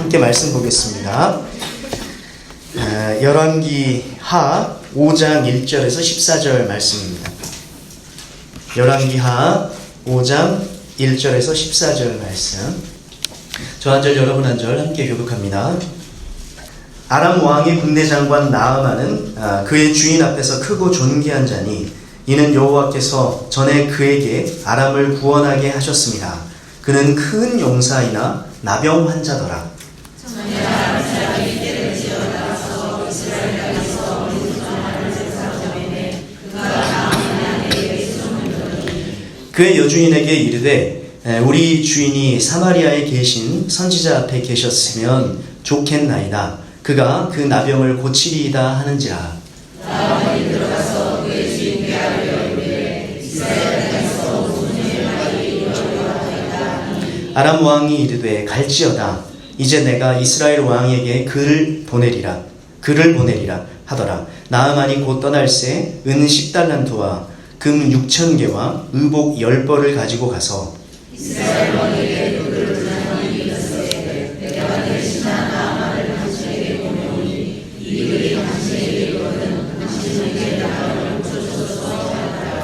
함께 말씀 보겠습니다. 열왕기하 5장 1절에서 14절 말씀입니다. 열왕기하 5장 1절에서 14절 말씀. 저 한 절 여러분 한 절 함께 교독합니다. 아람 왕의 군대 장관 나아만은 그의 주인 앞에서 크고 존귀한 자니 이는 여호와께서 전에 그에게 아람을 구원하게 하셨습니다. 그는 큰 용사이나 나병 환자더라. 그의 여주인에게 이르되 우리 주인이 사마리아에 계신 선지자 앞에 계셨으면 좋겠나이다. 그가 그 나병을 고치리이다 하는지라. 나아만이 들어가서 그의 주인께 아뢰어 이르되 이스라엘 땅에서 무슨 일을 하기 이르리이다. 아람 왕이 이르되 갈지어다. 이제 내가 이스라엘 왕에게 그를 보내리라 하더라. 나아만이 곧 떠날새 은 10달란트와 금 6,000개와 의복 10벌을 가지고 가서 이스라엘 왕에게 그를 전하니 이르되 내가 대신한 나아만을 당신에게 보내오니 이 글이 당신에게 이르거든 당신에게 나아만을 고쳐주소서 하더라.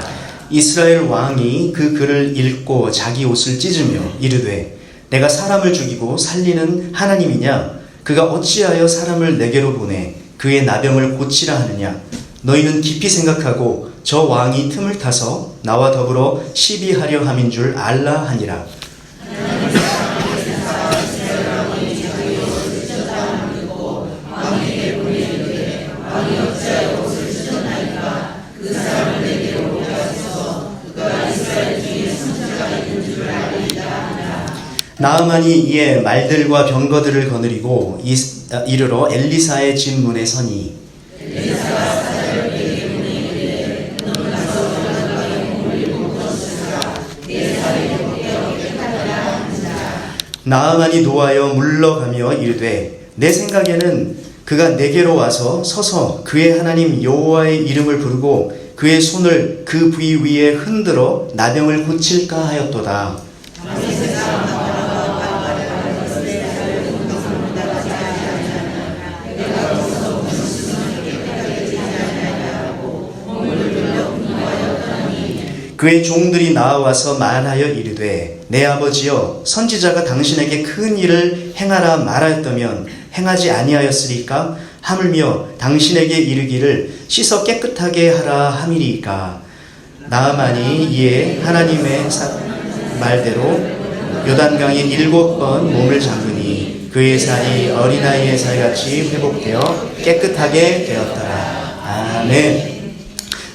이스라엘 왕이 그 글을 읽고 자기 옷을 찢으며 이르되 내가 사람을 죽이고 살리는 하나님이냐? 그가 어찌하여 사람을 내게로 보내 그의 나병을 고치라 하느냐? 너희는 깊이 생각하고 저 왕이 틈을 타서 나와 더불어 시비하려 함인 줄 알라 하니라. 나아만이 이에 말들과 병거들을 거느리고 이르러 엘리사의 집 문에 서니 나아만이 노하여 물러가며 이르되 내 생각에는 그가 내게로 와서 서서 그의 하나님 여호와의 이름을 부르고 그의 손을 그 부위 위에 흔들어 나병을 고칠까 하였도다. 그의 종들이 나와서 말하여 이르되 내 아버지여 선지자가 당신에게 큰 일을 행하라 말하였다면 행하지 아니하였으리까? 하물며 당신에게 이르기를 씻어 깨끗하게 하라 함이리까? 나아만이 이에 하나님의 말대로 요단강에 7번 몸을 잠그니 그의 살이 어린아이의 살같이 회복되어 깨끗하게 되었더라. 아멘.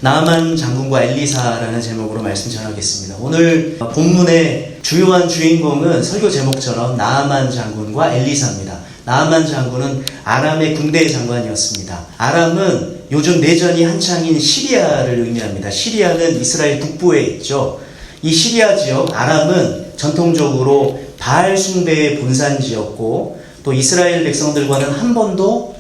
나아만 장군과 엘리사라는 제목으로 말씀 전하겠습니다. 오늘 본문의 주요한 주인공은 설교 제목처럼 나아만 장군과 엘리사입니다. 나아만 장군은 아람의 군대 장관이었습니다. 아람은 요즘 내전이 한창인 시리아를 의미합니다. 시리아는 이스라엘 북부에 있죠. 이 시리아 지역 아람은 전통적으로 바알 숭배의 본산지였고 또 이스라엘 백성들과는 한 번도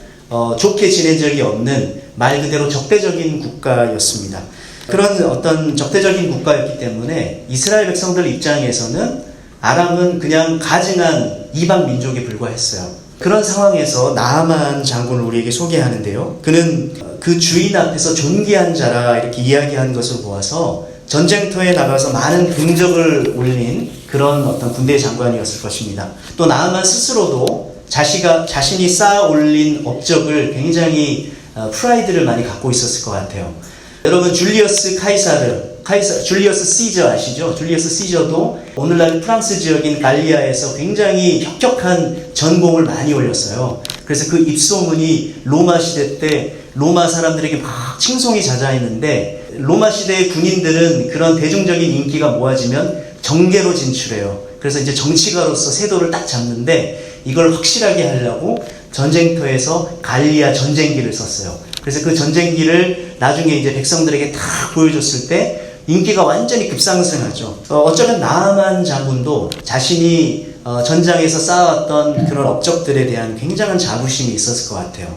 좋게 지낸 적이 없는 말 그대로 적대적인 국가였습니다. 그런 어떤 적대적인 국가였기 때문에 이스라엘 백성들 입장에서는 아람은 그냥 가증한 이방 민족에 불과했어요. 그런 상황에서 나아만 장군을 우리에게 소개하는데요. 그는 그 주인 앞에서 존귀한 자라 이렇게 이야기한 것을 보아서 전쟁터에 나가서 많은 긍적을 올린 그런 어떤 군대 장관이었을 것입니다. 또 나아만 스스로도 자신이 쌓아 올린 업적을 굉장히 프라이드를 많이 갖고 있었을 것 같아요. 여러분 줄리어스 줄리어스 시저 아시죠? 줄리어스 시저도 오늘날 프랑스 지역인 갈리아에서 굉장히 혁혁한 전공을 많이 올렸어요. 그래서 그 입소문이 로마 시대 때 로마 사람들에게 막 칭송이 자자했는데 로마 시대의 군인들은 그런 대중적인 인기가 모아지면 정계로 진출해요. 그래서 이제 정치가로서 세도를 딱 잡는데 이걸 확실하게 하려고 전쟁터에서 갈리아 전쟁기를 썼어요. 그래서 그 전쟁기를 나중에 이제 백성들에게 다 보여줬을 때 인기가 완전히 급상승하죠. 어쩌면 나아만 장군도 자신이 전장에서 쌓아왔던 그런 업적들에 대한 굉장한 자부심이 있었을 것 같아요.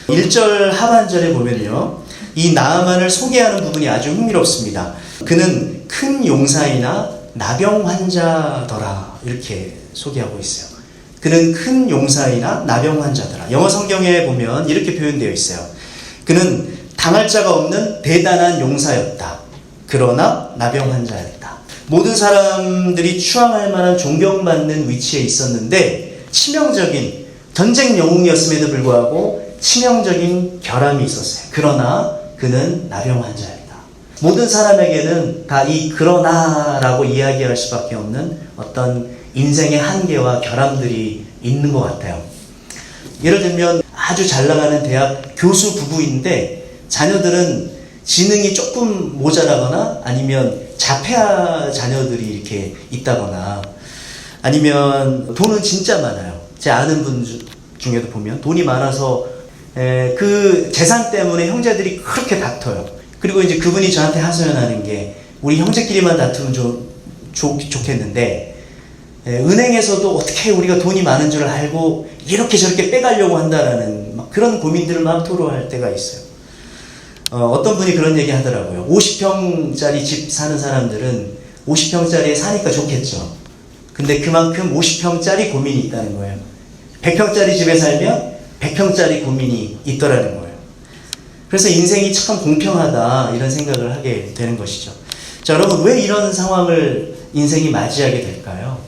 1절 하반절에 보면요. 이 나아만을 소개하는 부분이 아주 흥미롭습니다. 그는 큰 용사이나 나병 환자더라 이렇게 소개하고 있어요. 그는 큰 용사이나 나병 환자더라. 영어 성경에 보면 이렇게 표현되어 있어요. 그는 당할 자가 없는 대단한 용사였다. 그러나 나병 환자였다. 모든 사람들이 추앙할 만한 존경받는 위치에 있었는데 치명적인 전쟁 영웅이었음에도 불구하고 치명적인 결함이 있었어요. 그러나 그는 나병 환자였다. 모든 사람에게는 다 이 그러나라고 이야기할 수밖에 없는 어떤 인생의 한계와 결함들이 있는 것 같아요. 예를 들면 아주 잘 나가는 대학 교수 부부인데 자녀들은 지능이 조금 모자라거나 아니면 자폐아 자녀들이 이렇게 있다거나 아니면 돈은 진짜 많아요. 제 아는 분 중에도 보면 돈이 많아서 그 재산 때문에 형제들이 그렇게 다퉈요. 그리고 이제 그분이 저한테 하소연하는 게 우리 형제끼리만 다투면 좋겠는데 은행에서도 어떻게 우리가 돈이 많은 줄 알고 이렇게 저렇게 빼가려고 한다라는 막 그런 고민들을 막 토로할 때가 있어요. 어떤 분이 그런 얘기 하더라고요. 50평짜리 집 사는 사람들은 50평짜리에 사니까 좋겠죠. 근데 그만큼 50평짜리 고민이 있다는 거예요. 100평짜리 집에 살면 100평짜리 고민이 있더라는 거예요. 그래서 인생이 참 공평하다 이런 생각을 하게 되는 것이죠. 자, 여러분 왜 이런 상황을 인생이 맞이하게 될까요?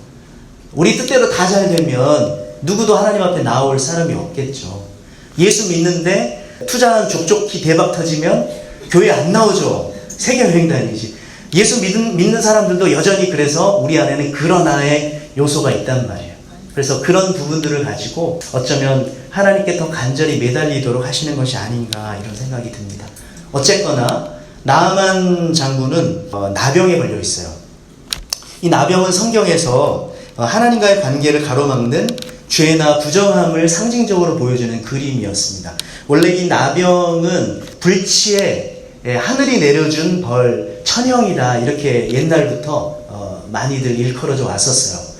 우리 뜻대로 다 잘 되면 누구도 하나님 앞에 나올 사람이 없겠죠. 예수 믿는데 투자한 족족히 대박 터지면 교회 안 나오죠. 세계여행 다니지. 예수 믿는 사람들도 여전히 그래서 우리 안에는 그러나의 요소가 있단 말이에요. 그래서 그런 부분들을 가지고 어쩌면 하나님께 더 간절히 매달리도록 하시는 것이 아닌가 이런 생각이 듭니다. 어쨌거나 나아만 장군은 나병에 걸려 있어요. 이 나병은 성경에서 하나님과의 관계를 가로막는 죄나 부정함을 상징적으로 보여주는 그림이었습니다. 원래 이 나병은 불치에 하늘이 내려준 벌, 천형이다 이렇게 옛날부터 많이들 일컬어져 왔었어요.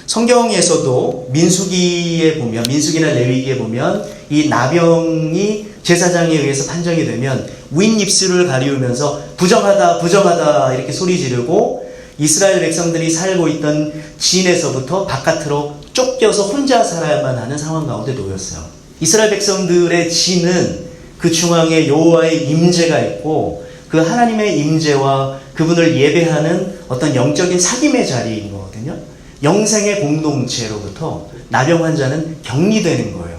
성경에서도 민수기나 레위기에 보면 이 나병이 제사장에 의해서 판정이 되면 윗입술을 가리우면서 부정하다 부정하다 이렇게 소리 지르고 이스라엘 백성들이 살고 있던 진에서부터 바깥으로 쫓겨서 혼자 살아야만 하는 상황 가운데 놓였어요. 이스라엘 백성들의 진은 그 중앙에 여호와의 임재가 있고 그 하나님의 임재와 그분을 예배하는 어떤 영적인 사귐의 자리인 거거든요. 영생의 공동체로부터 나병 환자는 격리되는 거예요.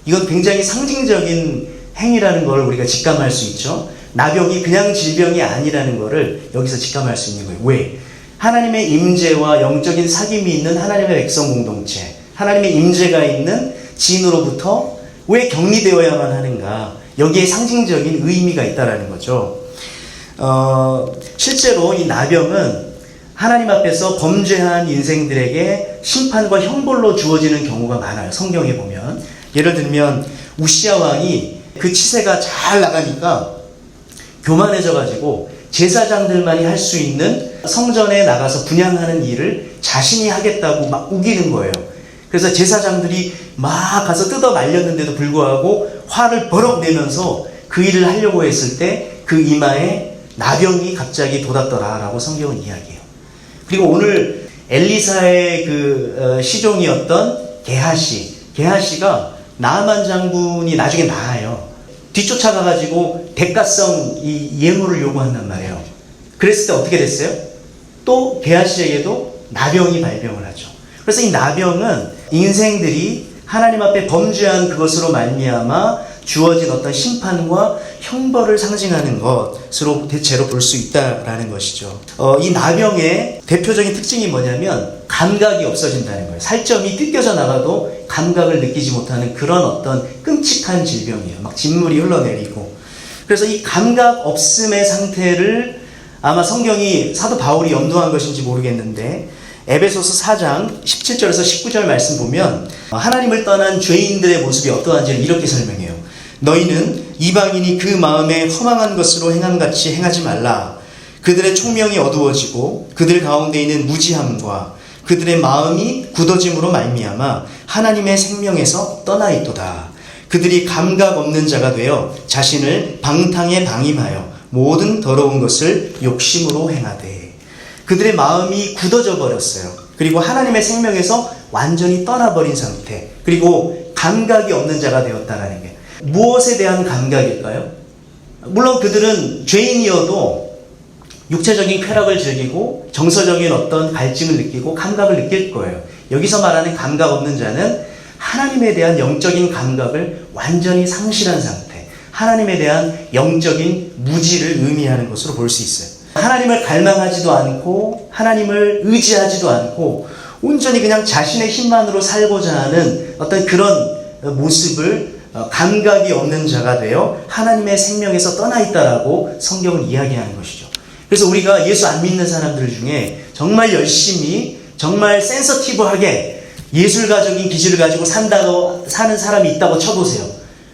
이건 굉장히 상징적인 행위라는 걸 우리가 직감할 수 있죠. 나병이 그냥 질병이 아니라는 것을 여기서 직감할 수 있는 거예요. 왜? 하나님의 임재와 영적인 사귐이 있는 하나님의 백성 공동체, 하나님의 임재가 있는 진으로부터 왜 격리되어야만 하는가? 여기에 상징적인 의미가 있다라는 거죠. 실제로 이 나병은 하나님 앞에서 범죄한 인생들에게 심판과 형벌로 주어지는 경우가 많아요. 성경에 보면. 예를 들면 우시야 왕이 그 치세가 잘 나가니까 교만해져가지고 제사장들만이 할 수 있는 성전에 나가서 분향하는 일을 자신이 하겠다고 막 우기는 거예요. 그래서 제사장들이 막 가서 뜯어 말렸는데도 불구하고 화를 버럭 내면서 그 일을 하려고 했을 때 그 이마에 나병이 갑자기 돋았더라라고 성경은 이야기해요. 그리고 오늘 엘리사의 그 시종이었던 게하시가 나아만 장군이 나중에 나아요. 뒤쫓아가가지고 대가성 이 예물을 요구한단 말이에요. 그랬을 때 어떻게 됐어요? 또 게하시에게도 나병이 발병을 하죠. 그래서 이 나병은 인생들이 하나님 앞에 범죄한 그것으로 말미암아 주어진 어떤 심판과 형벌을 상징하는 것으로 대체로 볼 수 있다라는 것이죠. 이 나병의 대표적인 특징이 뭐냐면 감각이 없어진다는 거예요. 살점이 뜯겨져 나가도 감각을 느끼지 못하는 그런 어떤 끔찍한 질병이에요. 막 진물이 흘러내리고. 그래서 이 감각 없음의 상태를 아마 성경이 사도 바울이 염두한 것인지 모르겠는데 에베소서 4장 17절에서 19절 말씀 보면 하나님을 떠난 죄인들의 모습이 어떠한지를 이렇게 설명해요. 너희는 이방인이 그 마음에 허망한 것으로 행함같이 행하지 말라. 그들의 총명이 어두워지고 그들 가운데 있는 무지함과 그들의 마음이 굳어짐으로 말미암아 하나님의 생명에서 떠나 있도다. 그들이 감각 없는 자가 되어 자신을 방탕에 방임하여 모든 더러운 것을 욕심으로 행하되. 그들의 마음이 굳어져 버렸어요. 그리고 하나님의 생명에서 완전히 떠나버린 상태, 그리고 감각이 없는 자가 되었다라는 게 무엇에 대한 감각일까요? 물론 그들은 죄인이어도 육체적인 쾌락을 즐기고 정서적인 어떤 갈증을 느끼고 감각을 느낄 거예요. 여기서 말하는 감각 없는 자는 하나님에 대한 영적인 감각을 완전히 상실한 상태, 하나님에 대한 영적인 무지를 의미하는 것으로 볼 수 있어요. 하나님을 갈망하지도 않고 하나님을 의지하지도 않고 온전히 그냥 자신의 힘만으로 살고자 하는 어떤 그런 모습을 감각이 없는 자가 되어 하나님의 생명에서 떠나 있다라고 성경은 이야기하는 것이죠. 그래서 우리가 예수 안 믿는 사람들 중에 정말 열심히 정말 센서티브하게 예술가적인 기질을 가지고 사는 사람이 있다고 쳐보세요.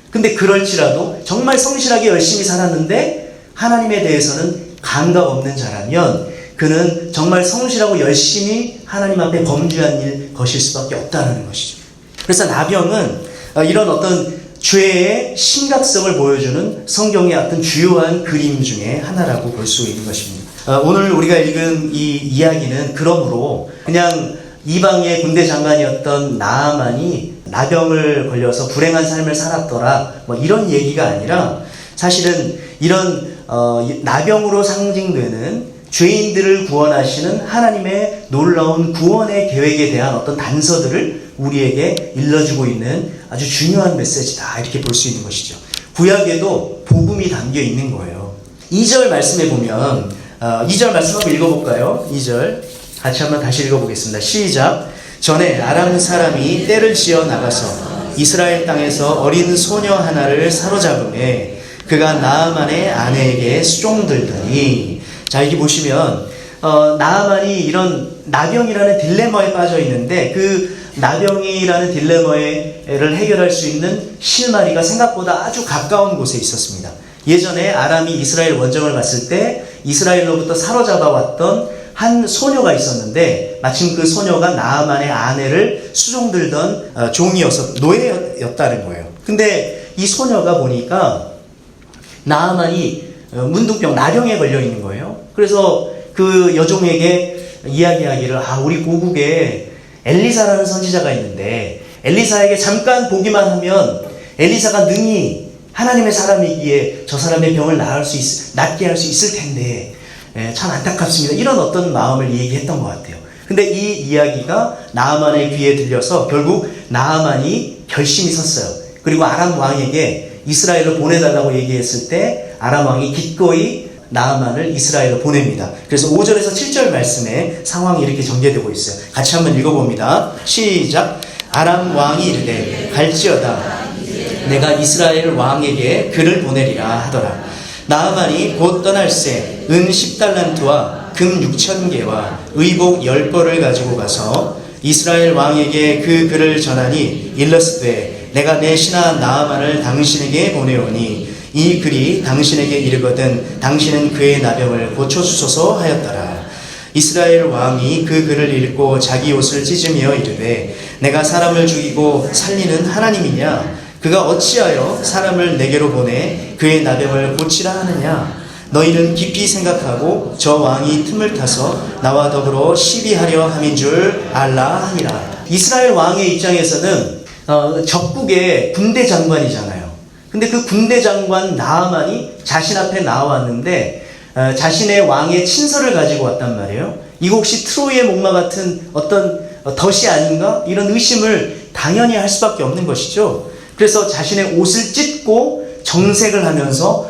근데 그럴지라도 정말 성실하게 열심히 살았는데 하나님에 대해서는 감각 없는 자라면 그는 정말 성실하고 열심히 하나님 앞에 범죄한 것일 수밖에 없다는 것이죠. 그래서 나병은 이런 어떤 죄의 심각성을 보여주는 성경의 어떤 주요한 그림 중에 하나라고 볼 수 있는 것입니다. 오늘 우리가 읽은 이 이야기는 그러므로 그냥 이방의 군대 장관이었던 나아만이 나병을 걸려서 불행한 삶을 살았더라 이런 얘기가 아니라 사실은 이런 나병으로 상징되는 죄인들을 구원하시는 하나님의 놀라운 구원의 계획에 대한 어떤 단서들을 우리에게 일러주고 있는 아주 중요한 메시지다, 이렇게 볼 수 있는 것이죠. 구약에도 복음이 담겨 있는 거예요. 2절 말씀에 보면 2절 말씀 한번 읽어볼까요? 2절 같이 한번 다시 읽어보겠습니다. 시작. 전에 아람 사람이 떼를 지어 나가서 이스라엘 땅에서 어린 소녀 하나를 사로잡음에 그가 나아만의 아내에게 수종들더니. 자, 여기 보시면 나아만이 이런 나병이라는 딜레마에 빠져 있는데 그 나병이라는 딜레마를 해결할 수 있는 실마리가 생각보다 아주 가까운 곳에 있었습니다. 예전에 아람이 이스라엘 원정을 갔을 때 이스라엘로부터 사로잡아왔던 한 소녀가 있었는데 마침 그 소녀가 나아만의 아내를 수종들던 종이어서 노예였다는 거예요. 근데 이 소녀가 보니까 나아만이 문둥병, 나병에 걸려 있는 거예요. 그래서 그 여종에게 이야기하기를 우리 고국에 엘리사라는 선지자가 있는데 엘리사에게 잠깐 보기만 하면 엘리사가 능히 하나님의 사람이기에 저 사람의 병을 낫게 할 수 있을 텐데 참 안타깝습니다. 이런 어떤 마음을 얘기했던 것 같아요. 근데 이 이야기가 나아만의 귀에 들려서 결국 나아만이 결심이 섰어요. 그리고 아람 왕에게 이스라엘로 보내달라고 얘기했을 때 아람 왕이 기꺼이 나아만을 이스라엘로 보냅니다. 그래서 5절에서 7절 말씀에 상황이 이렇게 전개되고 있어요. 같이 한번 읽어봅니다. 시작. 아람 왕이 이르되 갈지어다 내가 이스라엘 왕에게 그를 보내리라 하더라. 나아만이 곧 떠날새 은 10달란트와 금 6,000개와 의복 10벌을 가지고 가서 이스라엘 왕에게 그 글을 전하니 일렀으되 내가 내 신하 나아만을 당신에게 보내오니 이 글이 당신에게 이르거든 당신은 그의 나병을 고쳐주소서 하였더라. 이스라엘 왕이 그 글을 읽고 자기 옷을 찢으며 이르되 내가 사람을 죽이고 살리는 하나님이냐? 그가 어찌하여 사람을 내게로 보내 그의 나병을 고치라 하느냐? 너희는 깊이 생각하고 저 왕이 틈을 타서 나와 더불어 시비하려 함인 줄 알라 하니라. 이스라엘 왕의 입장에서는 적국의 군대 장관이잖아요. 근데 그 군대 장관 나아만이 자신 앞에 나왔는데 자신의 왕의 친서를 가지고 왔단 말이에요. 이거 혹시 트로이의 목마 같은 어떤 덫이 아닌가? 이런 의심을 당연히 할 수밖에 없는 것이죠. 그래서 자신의 옷을 찢고 정색을 하면서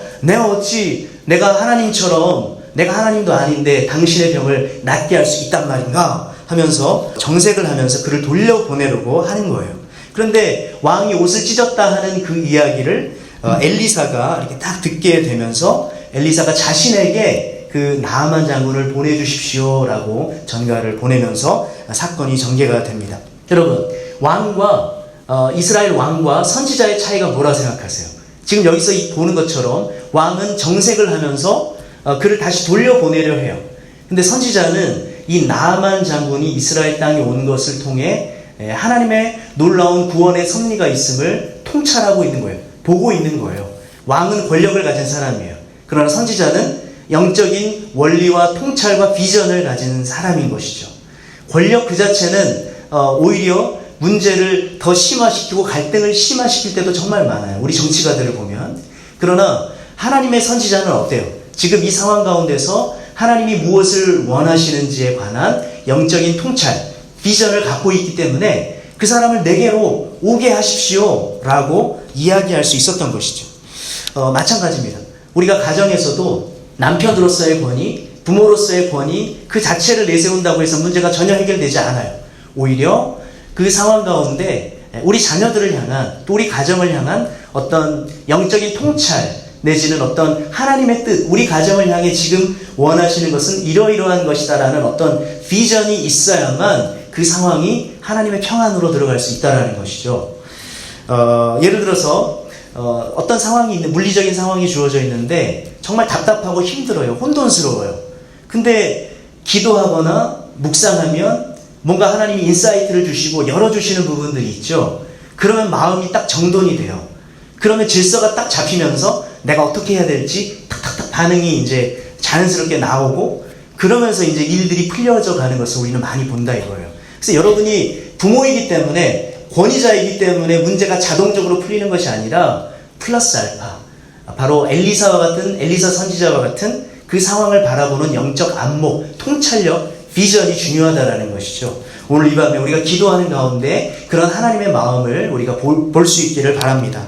내가 하나님처럼 내가 하나님도 아닌데 당신의 병을 낫게 할 수 있단 말인가 하면서 정색을 하면서 그를 돌려보내려고 하는 거예요. 그런데 왕이 옷을 찢었다 하는 그 이야기를 엘리사가 이렇게 딱 듣게 되면서 엘리사가 자신에게 그 나아만 장군을 보내주십시오라고 전가를 보내면서 사건이 전개가 됩니다. 여러분, 이스라엘 왕과 선지자의 차이가 뭐라 생각하세요? 지금 여기서 보는 것처럼 왕은 정색을 하면서 그를 다시 돌려보내려 해요. 근데 선지자는 이 나아만 장군이 이스라엘 땅에 온 것을 통해 하나님의 놀라운 구원의 섭리가 있음을 통찰하고 있는 거예요. 보고 있는 거예요. 왕은 권력을 가진 사람이에요. 그러나 선지자는 영적인 원리와 통찰과 비전을 가진 사람인 것이죠. 권력 그 자체는 오히려 문제를 더 심화시키고 갈등을 심화시킬 때도 정말 많아요. 우리 정치가들을 보면. 그러나 하나님의 선지자는 어때요? 지금 이 상황 가운데서 하나님이 무엇을 원하시는지에 관한 영적인 통찰, 비전을 갖고 있기 때문에 그 사람을 내게로 오게 하십시오 라고 이야기할 수 있었던 것이죠. 마찬가지입니다. 우리가 가정에서도 남편으로서의 권위, 부모로서의 권위 그 자체를 내세운다고 해서 문제가 전혀 해결되지 않아요. 오히려 그 상황 가운데 우리 자녀들을 향한, 또 우리 가정을 향한 어떤 영적인 통찰 내지는 어떤 하나님의 뜻, 우리 가정을 향해 지금 원하시는 것은 이러이러한 것이다라는 어떤 비전이 있어야만 그 상황이 하나님의 평안으로 들어갈 수 있다는 것이죠. 예를 들어서 어떤 상황이 있는, 물리적인 상황이 주어져 있는데 정말 답답하고 힘들어요. 혼돈스러워요. 근데 기도하거나 묵상하면 뭔가 하나님이 인사이트를 주시고 열어주시는 부분들이 있죠. 그러면 마음이 딱 정돈이 돼요. 그러면 질서가 딱 잡히면서 내가 어떻게 해야 될지 탁탁탁 반응이 이제 자연스럽게 나오고, 그러면서 이제 일들이 풀려져 가는 것을 우리는 많이 본다 이거예요. 그래서 여러분이 부모이기 때문에, 권위자이기 때문에 문제가 자동적으로 풀리는 것이 아니라 플러스 알파, 바로 엘리사 선지자와 같은 그 상황을 바라보는 영적 안목, 통찰력, 비전이 중요하다라는 것이죠. 오늘 이 밤에 우리가 기도하는 가운데 그런 하나님의 마음을 우리가 볼 수 있기를 바랍니다.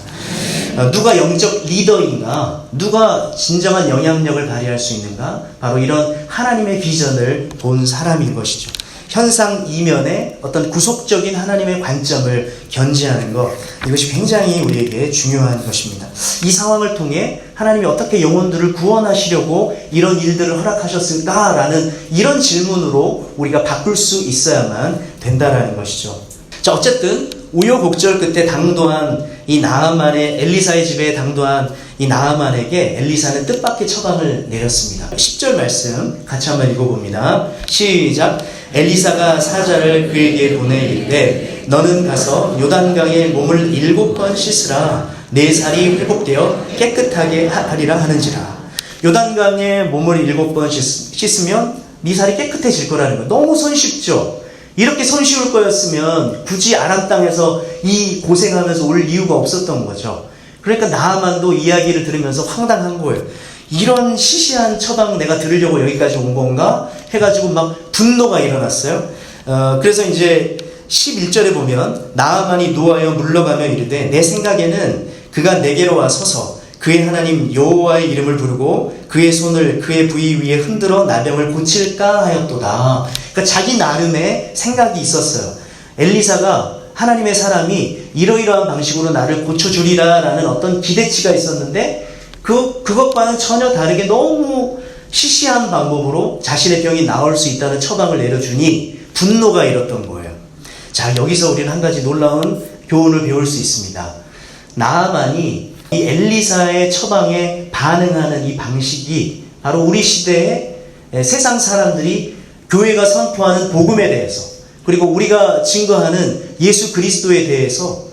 누가 영적 리더인가? 누가 진정한 영향력을 발휘할 수 있는가? 바로 이런 하나님의 비전을 본 사람인 것이죠. 현상 이면에 어떤 구속적인 하나님의 관점을 견지하는 것, 이것이 굉장히 우리에게 중요한 것입니다. 이 상황을 통해 하나님이 어떻게 영혼들을 구원하시려고 이런 일들을 허락하셨을까라는 이런 질문으로 우리가 바꿀 수 있어야만 된다라는 것이죠. 자, 어쨌든 우여곡절 끝에 당도한 이 나아만의, 엘리사의 집에 당도한 이 나아만에게 엘리사는 뜻밖의 처방을 내렸습니다. 10절 말씀 같이 한번 읽어봅니다. 시작. 엘리사가 사자를 그에게 보내 이르되 너는 가서 요단강에 몸을 7번 씻으라. 내 살이 회복되어 깨끗하게 하리라 하는지라. 요단강에 몸을 7번 씻으면 네 살이 깨끗해질 거라는 거예요. 너무 손쉽죠. 이렇게 손쉬울 거였으면 굳이 아람 땅에서 이 고생하면서 올 이유가 없었던 거죠. 그러니까 나아만도 이야기를 들으면서 황당한 거예요. 이런 시시한 처방 내가 들으려고 여기까지 온 건가? 해가지고 막 분노가 일어났어요. 그래서 이제 11절에 보면 나아만이 노하여 물러가며 이르되 내 생각에는 그가 내게로 와 서서 그의 하나님 여호와의 이름을 부르고 그의 손을 그의 부위 위에 흔들어 나병을 고칠까 하였도다. 그러니까 자기 나름의 생각이 있었어요. 엘리사가, 하나님의 사람이 이러이러한 방식으로 나를 고쳐주리라 라는 어떤 기대치가 있었는데 그것과는 전혀 다르게 너무 시시한 방법으로 자신의 병이 나을 수 있다는 처방을 내려주니 분노가 일었던 거예요. 자, 여기서 우리는 한 가지 놀라운 교훈을 배울 수 있습니다. 나아만이 이 엘리사의 처방에 반응하는 이 방식이 바로 우리 시대의 세상 사람들이 교회가 선포하는 복음에 대해서, 그리고 우리가 증거하는 예수 그리스도에 대해서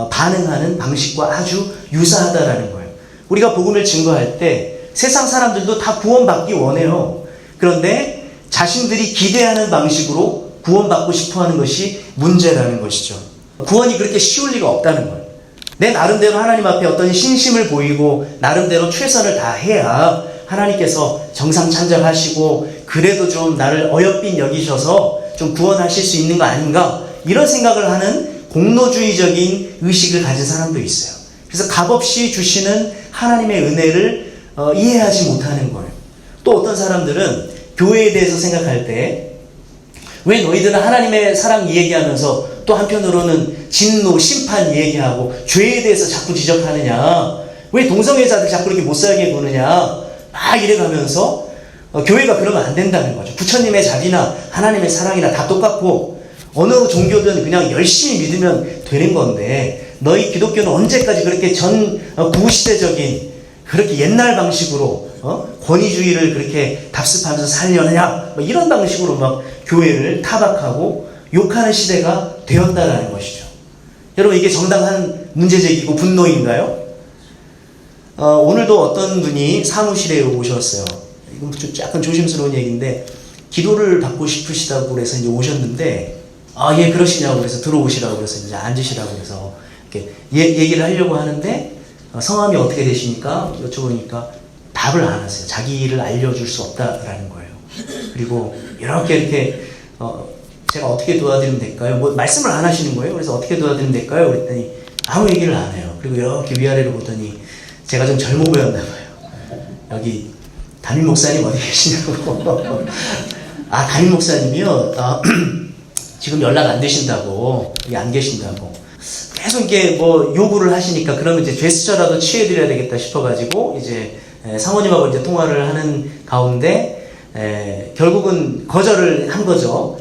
반응하는 방식과 아주 유사하다라는 거예요. 우리가 복음을 증거할 때 세상 사람들도 다 구원받기 원해요. 그런데 자신들이 기대하는 방식으로 구원받고 싶어하는 것이 문제라는 것이죠. 구원이 그렇게 쉬울 리가 없다는 거예요. 내 나름대로 하나님 앞에 어떤 신심을 보이고 나름대로 최선을 다해야 하나님께서 정상찬정하시고 그래도 좀 나를 어여삐 여기셔서 좀 구원하실 수 있는 거 아닌가, 이런 생각을 하는 공로주의적인 의식을 가진 사람도 있어요. 그래서 값없이 주시는 하나님의 은혜를 이해하지 못하는 거예요. 또 어떤 사람들은 교회에 대해서 생각할 때 왜 너희들은 하나님의 사랑 얘기하면서 또 한편으로는 진노, 심판 얘기하고 죄에 대해서 자꾸 지적하느냐, 왜 동성애자들 자꾸 이렇게 못살게 구느냐, 막 이래가면서 교회가 그러면 안 된다는 거죠. 부처님의 자비나 하나님의 사랑이나 다 똑같고 어느 종교든 그냥 열심히 믿으면 되는 건데 너희 기독교는 언제까지 그렇게 구시대적인 그렇게 옛날 방식으로 권위주의를 그렇게 답습하면서 살려느냐, 이런 방식으로 막 교회를 타박하고 욕하는 시대가 되었다라는 것이죠. 여러분, 이게 정당한 문제제기고 분노인가요? 오늘도 어떤 분이 사무실에 오셨어요. 이건 약간 조심스러운 얘기인데 기도를 받고 싶으시다고 그래서 이제 오셨는데 아, 예, 그러시냐고 그래서 들어오시라고 그래서 이제 앉으시라고 그래서 이렇게 얘기를 하려고 하는데 성함이 어떻게 되십니까? 여쭤보니까 답을 안 하세요. 자기를 알려줄 수 없다라는 거예요. 그리고 이렇게 제가 어떻게 도와드리면 될까요? 뭐 말씀을 안 하시는 거예요. 그래서 어떻게 도와드리면 될까요? 그랬더니 아무 얘기를 안 해요. 그리고 이렇게 위아래로 보더니 제가 좀 젊어 보였나 봐요. 여기 담임 목사님 어디 계시냐고. 아, 담임 목사님이요? 지금 연락 안 되신다고, 여기 안 계신다고. 계속 이게 뭐 요구를 하시니까 그러면 이제 제스처라도 취해드려야 되겠다 싶어가지고 이제 사모님하고 이제 통화를 하는 가운데 결국은 거절을 한 거죠.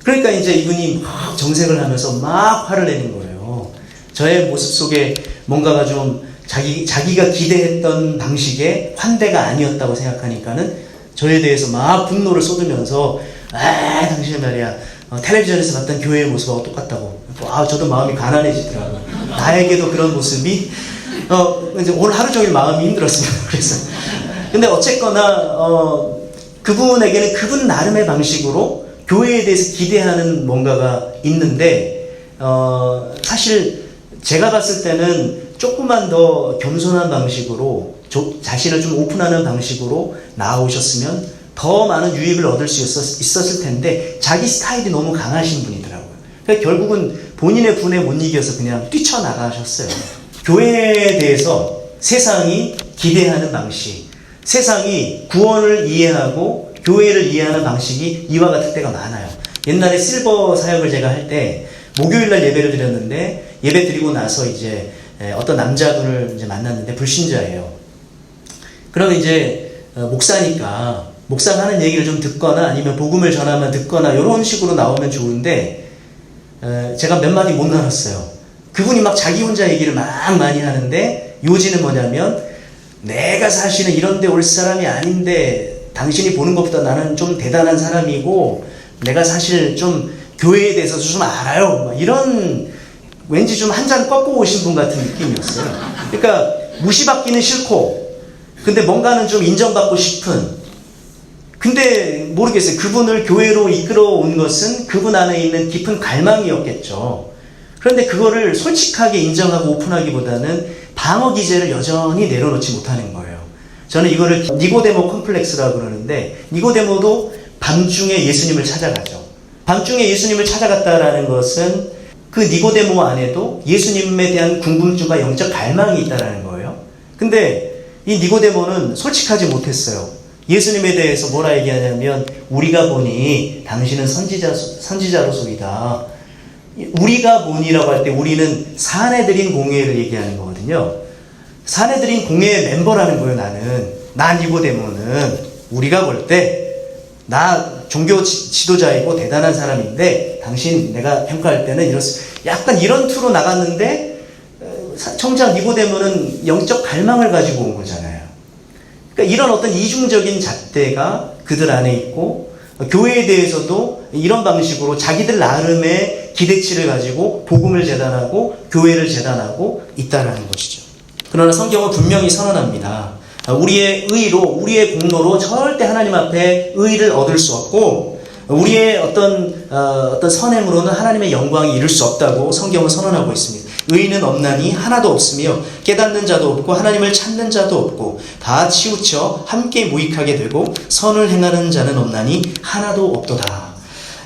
그러니까 이제 이분이 막 정색을 하면서 막 화를 내는 거예요. 저의 모습 속에 뭔가가 좀 자기가 기대했던 방식의 환대가 아니었다고 생각하니까는 저에 대해서 막 분노를 쏟으면서 당신은 말이야 텔레비전에서 봤던 교회의 모습하고 똑같다고. 저도 마음이 가난해지더라고요. 나에게도 그런 모습이 이제 오늘 하루 종일 마음이 힘들었습니다. 그래서 근데 어쨌거나 그분에게는 그분 나름의 방식으로 교회에 대해서 기대하는 뭔가가 있는데 사실 제가 봤을 때는 조금만 더 겸손한 방식으로 자신을 좀 오픈하는 방식으로 나아오셨으면 더 많은 유익을 얻을 수 있었을 텐데 자기 스타일이 너무 강하신 분이더라고요. 그러니까 결국은 본인의 분에 못 이겨서 그냥 뛰쳐나가셨어요. 교회에 대해서 세상이 기대하는 방식, 세상이 구원을 이해하고 교회를 이해하는 방식이 이와 같을 때가 많아요. 옛날에 실버 사역을 제가 할 때 목요일날 예배를 드렸는데 예배 드리고 나서 이제 어떤 남자분을 이제 만났는데 불신자예요. 그러면 이제 목사니까 목사가 하는 얘기를 좀 듣거나 아니면 복음을 전하면 듣거나 이런 식으로 나오면 좋은데 제가 몇 마디 못 나눴어요. 그분이 막 자기 혼자 얘기를 막 많이 하는데 요지는 뭐냐면 내가 사실은 이런 데 올 사람이 아닌데 당신이 보는 것보다 나는 좀 대단한 사람이고 내가 사실 좀 교회에 대해서 좀 알아요. 막 이런 왠지 좀 한 잔 꺾고 오신 분 같은 느낌이었어요. 그러니까 무시받기는 싫고 근데 뭔가는 좀 인정받고 싶은 근데 모르겠어요. 그분을 교회로 이끌어온 것은 그분 안에 있는 깊은 갈망이었겠죠. 그런데 그거를 솔직하게 인정하고 오픈하기보다는 방어 기제를 여전히 내려놓지 못하는 거예요. 저는 이거를 니고데모 컴플렉스라고 그러는데 니고데모도 밤중에 예수님을 찾아가죠. 밤중에 예수님을 찾아갔다라는 것은 그 니고데모 안에도 예수님에 대한 궁금증과 영적 갈망이 있다라는 거예요. 근데 이 니고데모는 솔직하지 못했어요. 예수님에 대해서 뭐라 얘기하냐면 우리가 보니 당신은 선지자로소이다. 우리가 보니라고 할 때 우리는 사내들인 공회를 얘기하는 거거든요. 사내들인 공회의 멤버라는 거예요. 나 니고데모는 우리가 볼 때 나 종교 지도자이고 대단한 사람인데 당신 내가 평가할 때는 약간 이런 투로 나갔는데 청자 니고데모는 영적 갈망을 가지고 온 거잖아요. 그러니까 이런 어떤 이중적인 잣대가 그들 안에 있고 교회에 대해서도 이런 방식으로 자기들 나름의 기대치를 가지고 복음을 재단하고 교회를 재단하고 있다는 것이죠. 그러나 성경은 분명히 선언합니다. 우리의 의로 우리의 공로로 절대 하나님 앞에 의를 얻을 수 없고 우리의 어떤 선행으로는 하나님의 영광이 이룰 수 없다고 성경은 선언하고 있습니다. 의인은 없나니 하나도 없으며 깨닫는 자도 없고 하나님을 찾는 자도 없고 다 치우쳐 함께 무익하게 되고 선을 행하는 자는 없나니 하나도 없도다.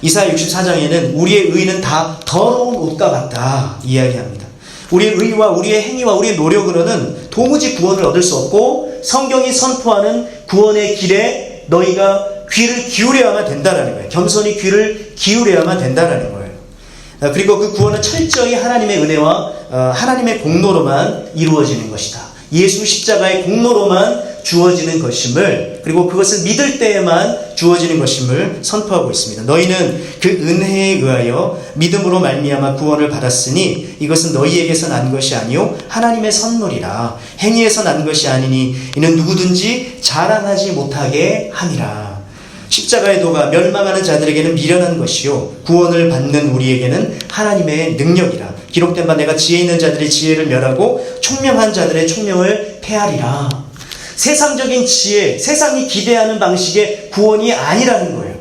이사야 64장에는 우리의 의는 다 더러운 옷과 같다 이야기합니다. 우리의 의와 우리의 행위와 우리의 노력으로는 도무지 구원을 얻을 수 없고 성경이 선포하는 구원의 길에 너희가 귀를 기울여야만 된다는 거예요. 겸손히 귀를 기울여야만 된다는 거예요. 그리고 그 구원은 철저히 하나님의 은혜와 하나님의 공로로만 이루어지는 것이다. 예수 십자가의 공로로만 주어지는 것임을 그리고 그것을 믿을 때에만 주어지는 것임을 선포하고 있습니다. 너희는 그 은혜에 의하여 믿음으로 말미암아 구원을 받았으니 이것은 너희에게서 난 것이 아니요 하나님의 선물이라. 행위에서 난 것이 아니니 이는 누구든지 자랑하지 못하게 함이라. 십자가의 도가 멸망하는 자들에게는 미련한 것이요 구원을 받는 우리에게는 하나님의 능력이라. 기록된 바 내가 지혜 있는 자들의 지혜를 멸하고 총명한 자들의 총명을 폐하리라. 세상적인 지혜, 세상이 기대하는 방식의 구원이 아니라는 거예요.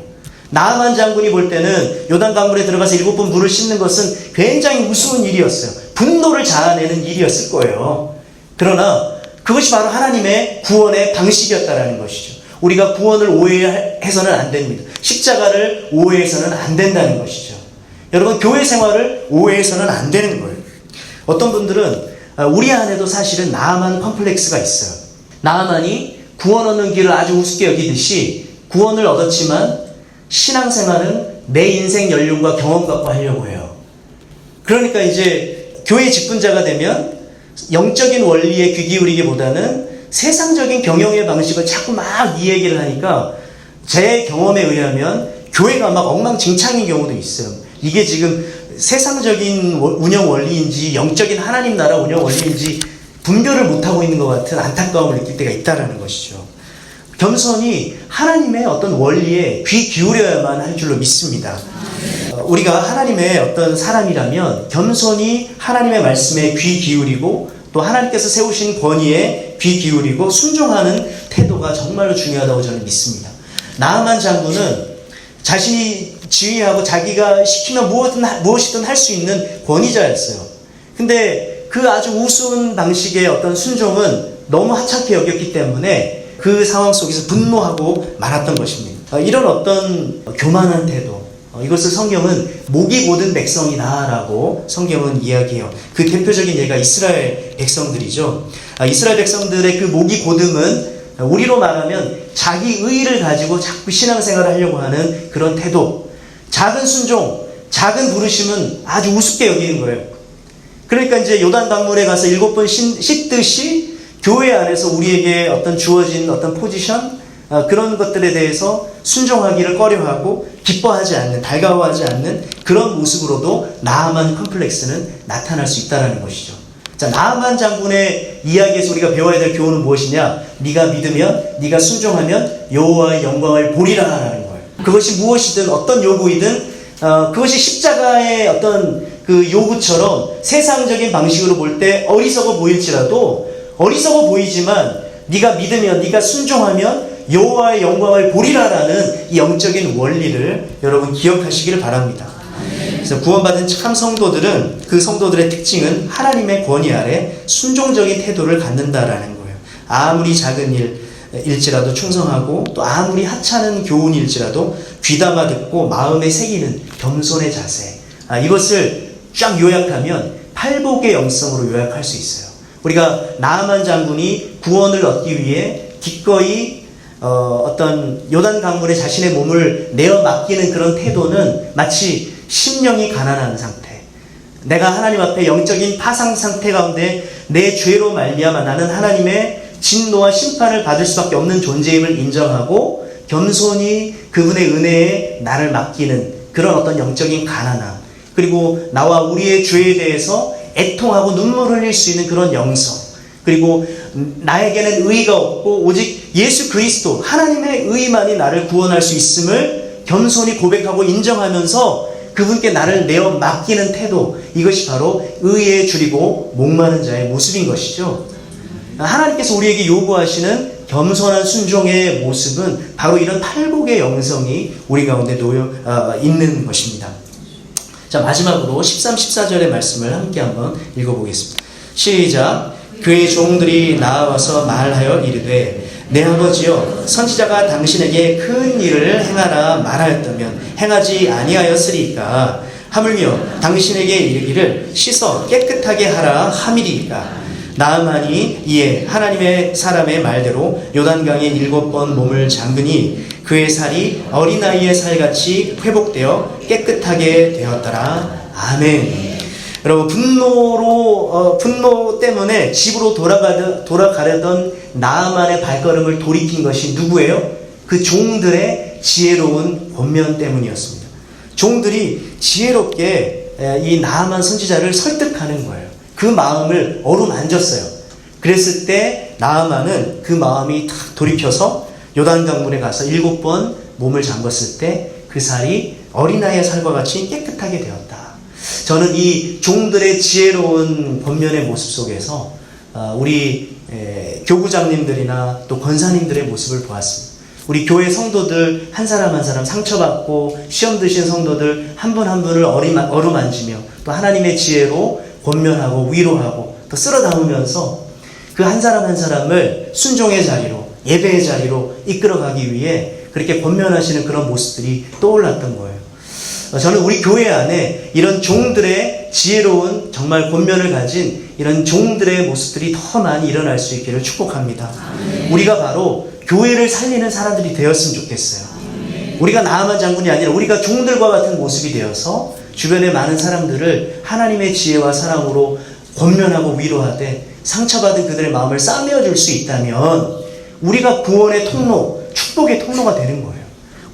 나아만 장군이 볼 때는 요단강물에 들어가서 7번 물을 씻는 것은 굉장히 우스운 일이었어요. 분노를 자아내는 일이었을 거예요. 그러나 그것이 바로 하나님의 구원의 방식이었다라는 것이죠. 우리가 구원을 오해해서는 안 됩니다. 십자가를 오해해서는 안 된다는 것이죠. 여러분, 교회 생활을 오해해서는 안 되는 거예요. 어떤 분들은 우리 안에도 사실은 나아만 컴플렉스가 있어요. 나아만이 구원 얻는 길을 아주 우습게 여기듯이 구원을 얻었지만 신앙생활은 내 인생 연륜과 경험 갖고 하려고 해요. 그러니까 이제 교회 직분자가 되면 영적인 원리에 귀 기울이기보다는 세상적인 경영의 방식을 자꾸 막 이 얘기를 하니까 제 경험에 의하면 교회가 막 엉망진창인 경우도 있어요. 이게 지금 세상적인 운영 원리인지 영적인 하나님 나라 운영 원리인지 분별을 못하고 있는 것 같은 안타까움을 느낄 때가 있다는 것이죠. 겸손히 하나님의 어떤 원리에 귀 기울여야만 할 줄로 믿습니다. 우리가 하나님의 어떤 사람이라면 겸손히 하나님의 말씀에 귀 기울이고 또 하나님께서 세우신 권위에 귀 기울이고 순종하는 태도가 정말로 중요하다고 저는 믿습니다. 나아만 장군은 자신이 지휘하고 자기가 시키면 무엇이든 할 수 있는 권위자였어요. 근데 그 아주 우스운 방식의 어떤 순종은 너무 하찮게 여겼기 때문에 그 상황 속에서 분노하고 말았던 것입니다. 이런 어떤 교만한 태도, 이것을 성경은 목이 고든 백성이다라고 성경은 이야기해요. 그 대표적인 예가 이스라엘 백성들이죠. 이스라엘 백성들의 그 목이 고듬은 우리로 말하면 자기 의의를 가지고 자꾸 신앙생활을 하려고 하는 그런 태도, 작은 순종, 작은 부르심은 아주 우습게 여기는 거예요. 그러니까 이제 요단 강물에 가서 7번 씻듯이 교회 안에서 우리에게 어떤 주어진 어떤 포지션, 그런 것들에 대해서 순종하기를 꺼려하고 기뻐하지 않는, 달가워하지 않는 그런 모습으로도 나아만 컴플렉스는 나타날 수 있다는 것이죠. 자, 나아만 장군의 이야기에서 우리가 배워야 될 교훈은 무엇이냐? 네가 믿으면, 네가 순종하면 여호와의 영광을 보리라라는 거예요. 그것이 무엇이든 어떤 요구이든 그것이 십자가의 어떤 그 요구처럼 세상적인 방식으로 볼 때 어리석어 보일지라도 어리석어 보이지만 네가 믿으면, 네가 순종하면 여호와의 영광을 보리라라는 이 영적인 원리를 여러분 기억하시기를 바랍니다. 그래서 구원받은 참 성도들은 그 성도들의 특징은 하나님의 권위 아래 순종적인 태도를 갖는다라는 거예요. 아무리 작은 일일지라도 충성하고 또 아무리 하찮은 교훈일지라도 귀담아 듣고 마음에 새기는 겸손의 자세. 이것을 쫙 요약하면 팔복의 영성으로 요약할 수 있어요. 우리가 나아만 장군이 구원을 얻기 위해 기꺼이 어떤 요단 강물에 자신의 몸을 내어 맡기는 그런 태도는 마치 심령이 가난한 상태, 내가 하나님 앞에 영적인 파상 상태 가운데 내 죄로 말미암아 나는 하나님의 진노와 심판을 받을 수밖에 없는 존재임을 인정하고 겸손히 그분의 은혜에 나를 맡기는 그런 어떤 영적인 가난함, 그리고 나와 우리의 죄에 대해서 애통하고 눈물을 흘릴 수 있는 그런 영성, 그리고 나에게는 의의가 없고 오직 예수 그리스도 하나님의 의의만이 나를 구원할 수 있음을 겸손히 고백하고 인정하면서 그분께 나를 내어 맡기는 태도, 이것이 바로 의에 줄이고 목마른 자의 모습인 것이죠. 하나님께서 우리에게 요구하시는 겸손한 순종의 모습은 바로 이런 팔복의 영성이 우리 가운데 있는 것입니다. 자, 마지막으로 13, 14절의 말씀을 함께 한번 읽어보겠습니다. 시작. 그의 종들이 나와서 말하여 이르되 내 아버지여, 선지자가 당신에게 큰 일을 행하라 말하였다면 행하지 아니하였으리까? 하물며 당신에게 이르기를 씻어 깨끗하게 하라 함이리까? 나아만이 이에 하나님의 사람의 말대로 요단강에 7번 몸을 잠그니 그의 살이 어린아이의 살같이 회복되어 깨끗하게 되었더라. 아멘. 여러분, 분노 때문에 집으로 돌아가려던 나아만의 발걸음을 돌이킨 것이 누구예요? 그 종들의 지혜로운 권면 때문이었습니다. 종들이 지혜롭게 이 나아만 선지자를 설득하는 거예요. 그 마음을 어루만졌어요. 그랬을 때 나아만은 그 마음이 탁 돌이켜서 요단강물에 가서 7번 몸을 잠궜을 때 그 살이 어린아이의 살과 같이 깨끗하게 되었다. 저는 이 종들의 지혜로운 권면의 모습 속에서 우리 교구장님들이나 또 권사님들의 모습을 보았습니다. 우리 교회 성도들 한 사람 한 사람 상처받고 시험 드신 성도들 한 분 한 분을 어루만지며 또 하나님의 지혜로 권면하고 위로하고 또 쓸어 담으면서 그 한 사람 한 사람을 순종의 자리로, 예배의 자리로 이끌어가기 위해 그렇게 권면하시는 그런 모습들이 떠올랐던 거예요. 저는 우리 교회 안에 이런 종들의 지혜로운 정말 권면을 가진 이런 종들의 모습들이 더 많이 일어날 수 있기를 축복합니다. 우리가 바로 교회를 살리는 사람들이 되었으면 좋겠어요. 우리가 나아만 장군이 아니라 우리가 종들과 같은 모습이 되어서 주변의 많은 사람들을 하나님의 지혜와 사랑으로 권면하고 위로하되 상처받은 그들의 마음을 싸매어줄 수 있다면 우리가 구원의 통로, 축복의 통로가 되는 거예요.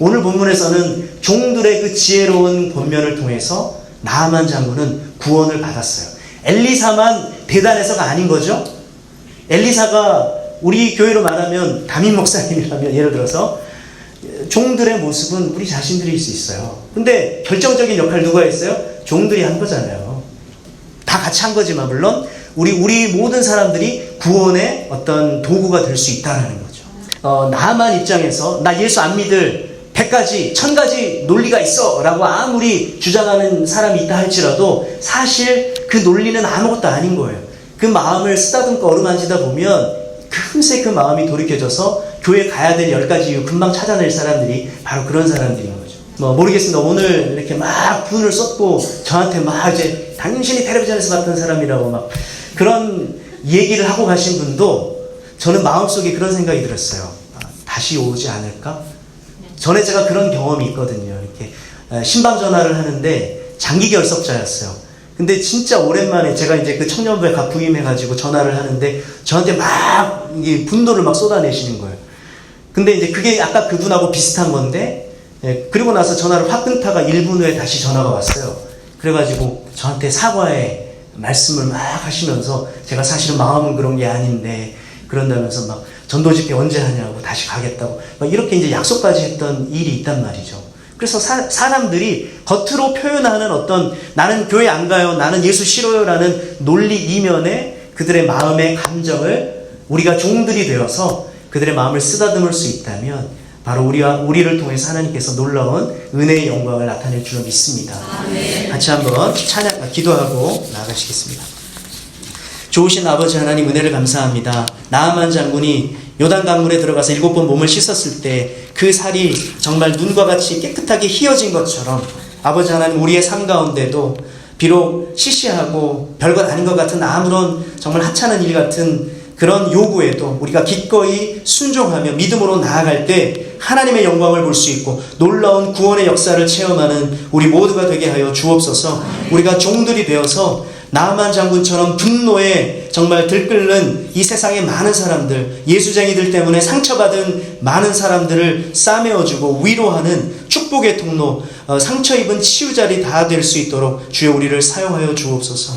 오늘 본문에서는 종들의 그 지혜로운 권면을 통해서 나아만 장군은 구원을 받았어요. 엘리사만 대단해서가 아닌 거죠. 엘리사가 우리 교회로 말하면 담임 목사님이라면 예를 들어서 종들의 모습은 우리 자신들일 수 있어요. 근데 결정적인 역할 누가 했어요? 종들이 한 거잖아요. 다 같이 한 거지만 물론 우리 모든 사람들이 구원의 어떤 도구가 될 수 있다는 거죠. 나만 입장에서 나 예수 안 믿을 100가지, 1000가지 논리가 있어 라고 아무리 주장하는 사람이 있다 할지라도 사실 그 논리는 아무것도 아닌 거예요. 그 마음을 쓰다듬고 어루만지다 보면 금세 그 마음이 돌이켜져서 교회 가야 될 10가지 이유 금방 찾아낼 사람들이 바로 그런 사람들인 거죠. 모르겠습니다. 오늘 이렇게 막 분을 쏟고 저한테 막 이제 당신이 텔레비전에서 봤던 사람이라고 막 그런 얘기를 하고 가신 분도 저는 마음속에 그런 생각이 들었어요. 다시 오지 않을까? 전에 제가 그런 경험이 있거든요. 이렇게 신방 전화를 하는데 장기 결석자였어요. 근데 진짜 오랜만에 제가 이제 그 청년부에 각 부임해가지고 전화를 하는데 저한테 막 분노를 막 쏟아내시는 거예요. 근데 이제 그게 아까 그분하고 비슷한 건데 그리고 나서 전화를 확 끊다가 1분 후에 다시 전화가 왔어요. 그래가지고 저한테 사과의 말씀을 막 하시면서 제가 사실은 마음은 그런 게 아닌데 그런다면서 막 전도 집회 언제 하냐고 다시 가겠다고 막 이렇게 이제 약속까지 했던 일이 있단 말이죠. 그래서 사람들이 겉으로 표현하는 어떤 나는 교회 안 가요, 나는 예수 싫어요 라는 논리 이면에 그들의 마음의 감정을 우리가 종들이 되어서 그들의 마음을 쓰다듬을 수 있다면 바로 우리를 통해서 하나님께서 놀라운 은혜의 영광을 나타낼 줄 믿습니다. 아멘. 같이 한번 기도하고 나아가시겠습니다. 좋으신 아버지 하나님 은혜를 감사합니다. 나아만 장군이 요단 강물에 들어가서 7번 몸을 씻었을 때 그 살이 정말 눈과 같이 깨끗하게 희어진 것처럼 아버지 하나님 우리의 삶 가운데도 비록 시시하고 별것 아닌 것 같은 아무런 정말 하찮은 일 같은 그런 요구에도 우리가 기꺼이 순종하며 믿음으로 나아갈 때 하나님의 영광을 볼 수 있고 놀라운 구원의 역사를 체험하는 우리 모두가 되게 하여 주옵소서. 우리가 종들이 되어서 나아만 장군처럼 분노에 정말 들끓는 이 세상의 많은 사람들, 예수쟁이들 때문에 상처받은 많은 사람들을 싸매어주고 위로하는 축복의 통로, 상처 입은 치유자리 다 될 수 있도록 주여 우리를 사용하여 주옵소서.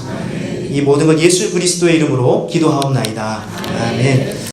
이 모든 것 예수 그리스도의 이름으로 기도하옵나이다. 아멘.